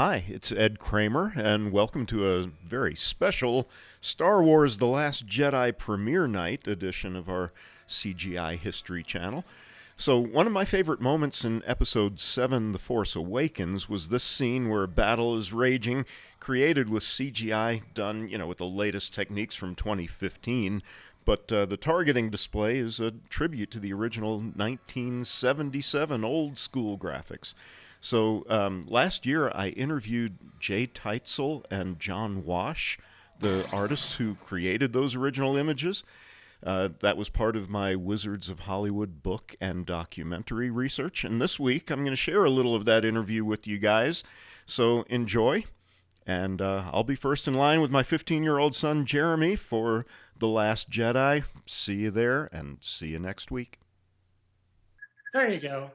Hi, it's Ed Kramer, and welcome to a very special Star Wars The Last Jedi premiere night edition of our CGI History channel. So, one of my favorite moments in Episode 7, The Force Awakens, was this scene where a battle is raging, created with CGI, done, with the latest techniques from 2015. But the targeting display is a tribute to the original 1977 old school graphics. So last year I interviewed Teitzell and John Wash, the artists who created those original images. That was part of my Wizards of Hollywood book and documentary research. And this week I'm going to share a little of that interview with you guys. So enjoy. And I'll be first in line with my 15-year-old son Jeremy for The Last Jedi. See you there, and see you next week. There you go.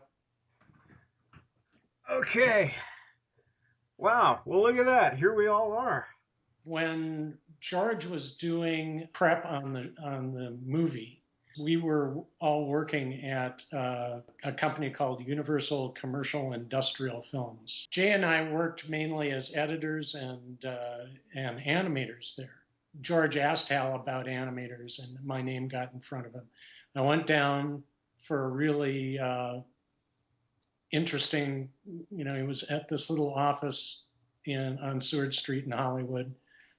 Okay. Wow. Well, look at that. Here we all are. When George was doing prep on the movie, we were all working at a company called Universal Commercial Industrial Films. Jay and I worked mainly as editors and animators there. George asked Hal about animators, and my name got in front of him. I went down for a really interesting, he was at this little office on Seward Street in Hollywood.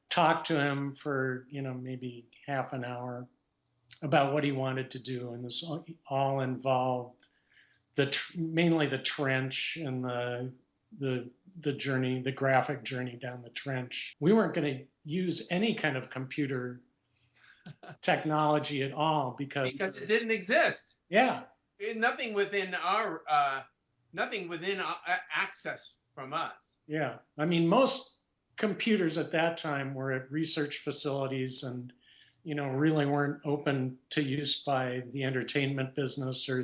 Talked to him for, maybe half an hour about what he wanted to do. And this all involved mainly the trench and the journey, the graphic journey down the trench. We weren't going to use any kind of computer technology at all because it didn't exist. Yeah. Nothing within our access from us. Yeah. I mean, most computers at that time were at research facilities and, really weren't open to use by the entertainment business or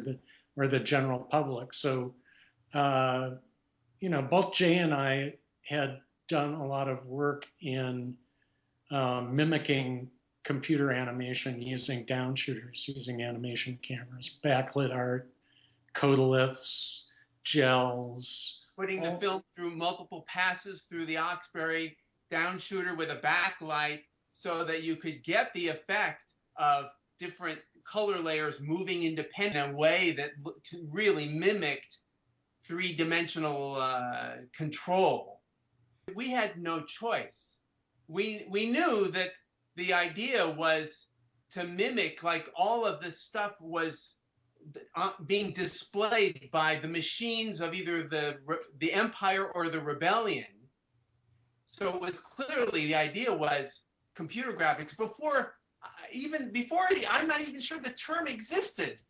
the general public. So, both Jay and I had done a lot of work in mimicking computer animation using downshooters, using animation cameras, backlit art, codoliths, gels. Putting the film through multiple passes through the Oxbury downshooter with a backlight so that you could get the effect of different color layers moving independent in a way that really mimicked three-dimensional control. We had no choice. We knew that the idea was to mimic, like all of this stuff was being displayed by the machines of either the Empire or the Rebellion. So it was clearly, the idea was computer graphics I'm not even sure the term existed.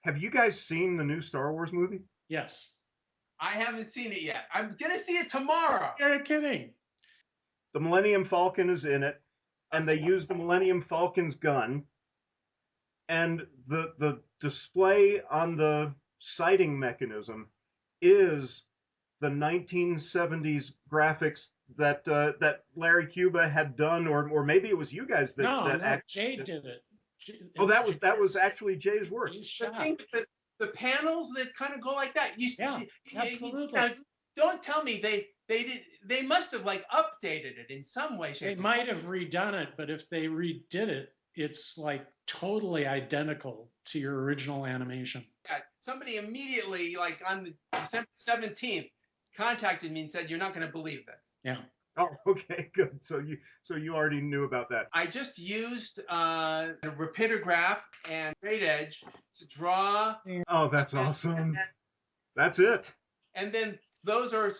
Have you guys seen the new Star Wars movie? Yes. I haven't seen it yet. I'm going to see it tomorrow. You're kidding. The Millennium Falcon is in it, and they use the Millennium Falcon's gun. And the display on the sighting mechanism is the 1970s graphics that Larry Cuba had done, or maybe it was you guys that Jay did it. Oh, that was actually Jay's work. The panels that kind of go like that. Absolutely. Don't tell me they must have like updated it in some way, shape. They might have redone it, but if they redid it, it's like totally identical to your original animation. Somebody immediately, like on the December 17th, contacted me and said, "You're not going to believe this." Yeah. Oh, okay, good. So you already knew about that. I just used a rapidograph and straight edge to draw. Oh, that's awesome. That's it. And then those are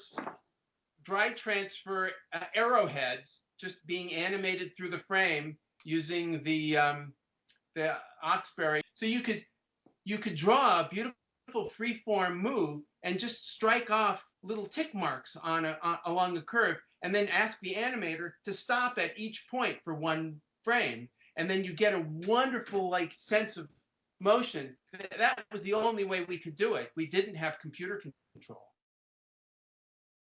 dry transfer arrowheads just being animated through the frame using the Oxbury. So you could draw a beautiful freeform move and just strike off little tick marks along the curve, and then ask the animator to stop at each point for one frame, and then you get a wonderful sense of motion. That was the only way we could do it. We didn't have computer control.